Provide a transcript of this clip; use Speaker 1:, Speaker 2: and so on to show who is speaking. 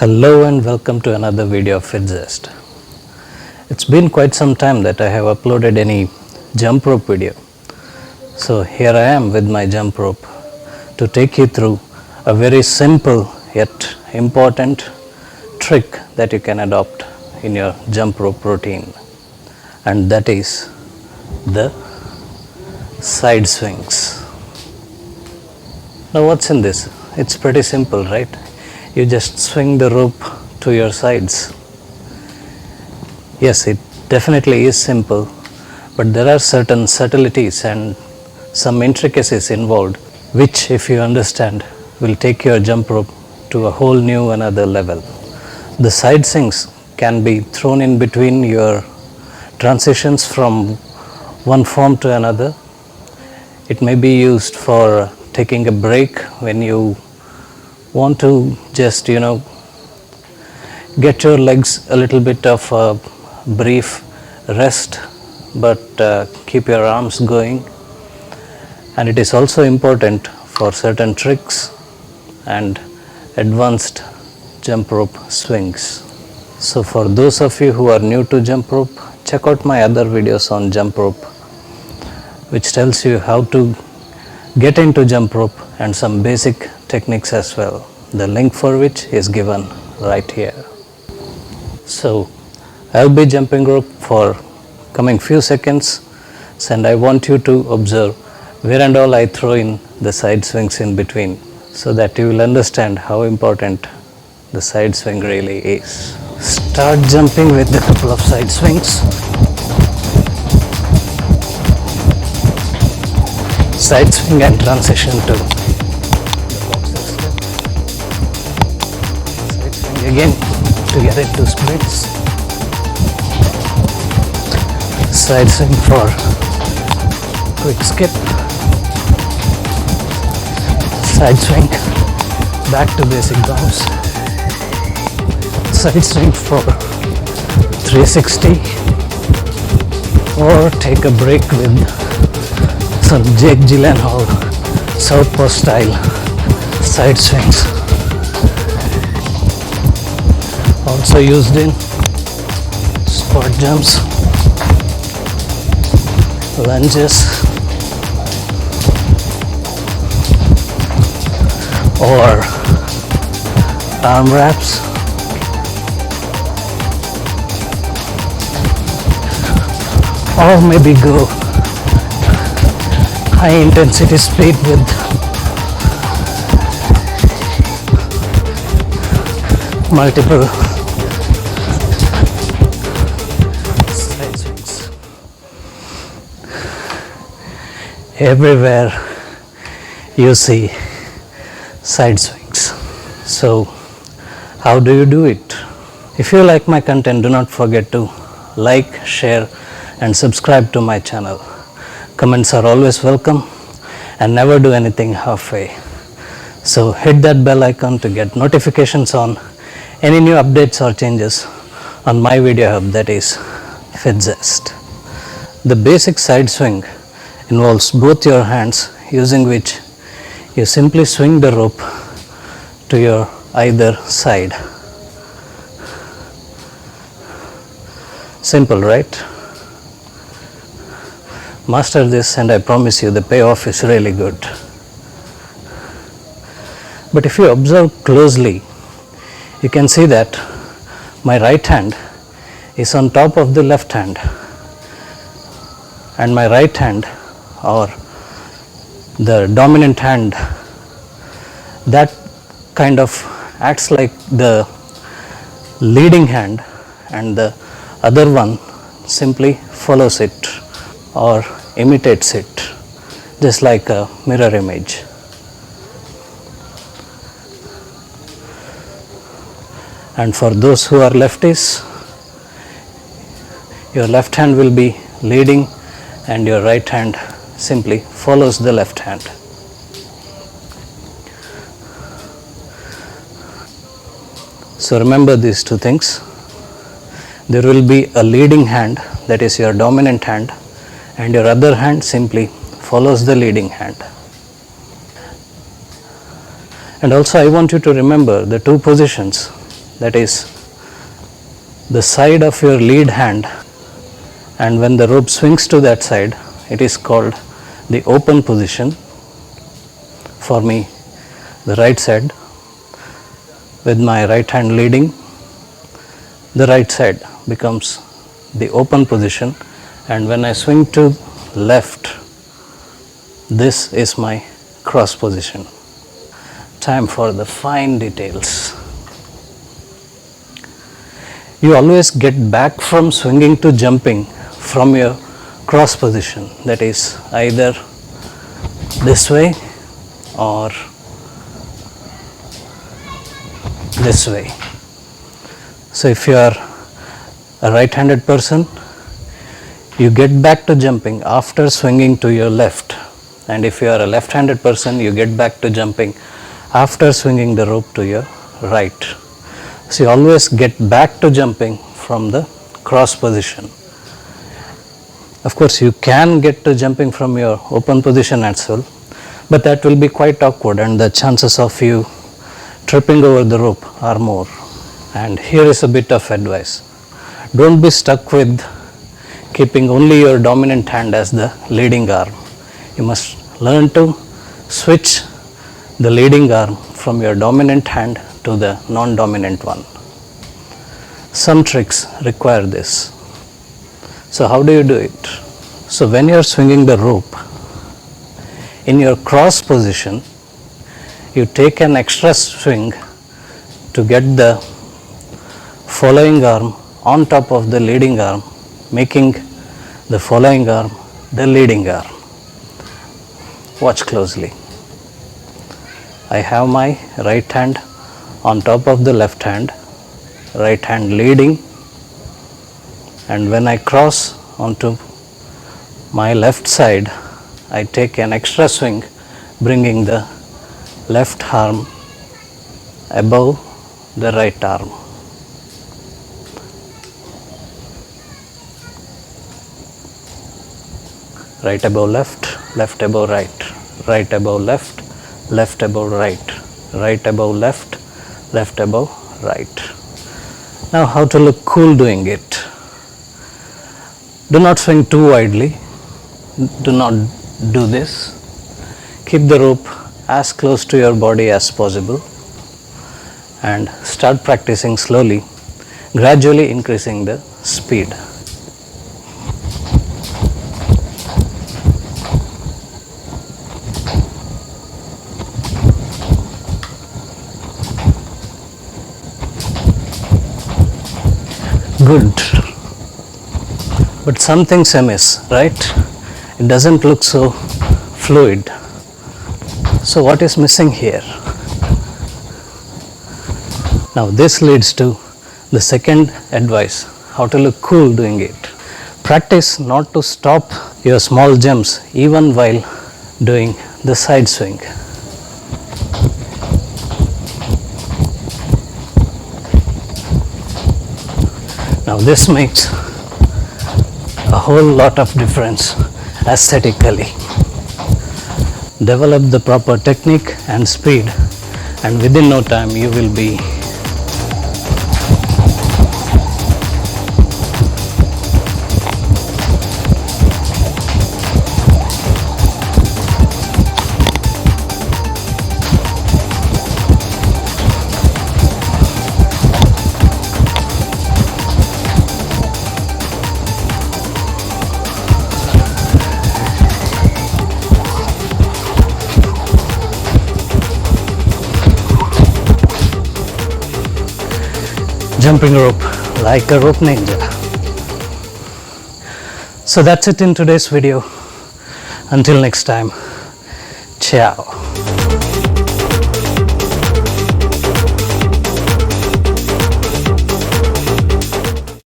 Speaker 1: Hello and welcome to another video of Zest. It's been quite some time that I have uploaded any Jumprope video. So here I am with my Jumprope to take you through a very simple yet important trick that you can adopt in your Jumprope routine, and that is the side swings. Now what's in this? It's pretty simple, right? You just swing the rope to your sides. Yes, it definitely is simple, but there are certain subtleties and some intricacies involved, which, if you understand, will take your jump rope to a whole new another level. The side swings can be thrown in between your transitions from one form to another. It may be used for taking a break when you want to just get your legs a little bit of a brief rest, but keep your arms going. And it is also important for certain tricks and advanced jump rope swings. So for those of you who are new to jump rope, check out my other videos on jump rope, which tells you how to get into jump rope and some basic techniques as well, the link for which is given right here. So I'll be jumping rope for coming few seconds, and I want you to observe where and all I throw in the side swings in between, so that you will understand how important the side swing really is. Start jumping with a couple of side swings. Side swing and transition to the boxer step. Side swing again to get into splits. Side swing for quick skip. Side swing back to basic bounce. Side swing for 360, or take a break with some Gyllenhaal Southpaw style side swings, also used in squat jumps, lunges, or arm wraps, or maybe go high intensity speed with multiple side swings. Everywhere you see side swings. So how do you do it? If you like my content, do not forget to like, share and subscribe to my channel. Comments are always welcome, and never do anything halfway. So hit that bell icon to get notifications on any new updates or changes on my video hub, that is Zest. The basic side swing involves both your hands, using which you simply swing the rope to your either side. Simple, right? Master this and I promise you the payoff is really good. But if you observe closely, you can see that my right hand is on top of the left hand, and my right hand, or the dominant hand, that kind of acts like the leading hand, and the other one simply follows it or imitates it, just like a mirror image. And for those who are lefties, your left hand will be leading and your right hand simply follows the left hand. So remember these two things. There will be a leading hand, that is your dominant hand, and your other hand simply follows the leading hand. And also I want you to remember the two positions that is the side of your lead hand, and when the rope swings to that side, it is called the open position. For me, the right side, with my right hand leading, the right side becomes the open position, and when I swing to left, this is my cross position. Time for the fine details. You always get back from swinging to jumping from your cross position, that is either this way or this way. So if you are a right-handed person, you get back to jumping after swinging to your left, and if you are a left-handed person, you get back to jumping after swinging the rope to your right. So you always get back to jumping from the cross position. Of course, you can get to jumping from your open position as well, but that will be quite awkward, and the chances of you tripping over the rope are more. And here is a bit of advice. Don't be stuck with keeping only your dominant hand as the leading arm. You must learn to switch the leading arm from your dominant hand to the non-dominant one. Some tricks require this. So how do you do it? So when you are swinging the rope, in your cross position, you take an extra swing to get the following arm on top of the leading arm, making the following arm the leading arm. Watch closely. I have my right hand on top of the left hand, right hand leading, and when I cross onto my left side, I take an extra swing, bringing the left arm above the right arm. Right above left, left above right, right above left, left above right, right above left, left above right. Now how to look cool doing it. Do not swing too widely. Do not do this. Keep the rope as close to your body as possible and start practicing slowly, gradually increasing the speed. Good. But some things amiss, right? It doesn't look so fluid. So what is missing here? Now this leads to the second advice, how to look cool doing it. Practice not to stop your small jumps even while doing the side swing. Now this makes a whole lot of difference aesthetically. Develop the proper technique and speed, and within no time you will be jumping rope like a rope ninja. So that's it in today's video. Until next time, ciao.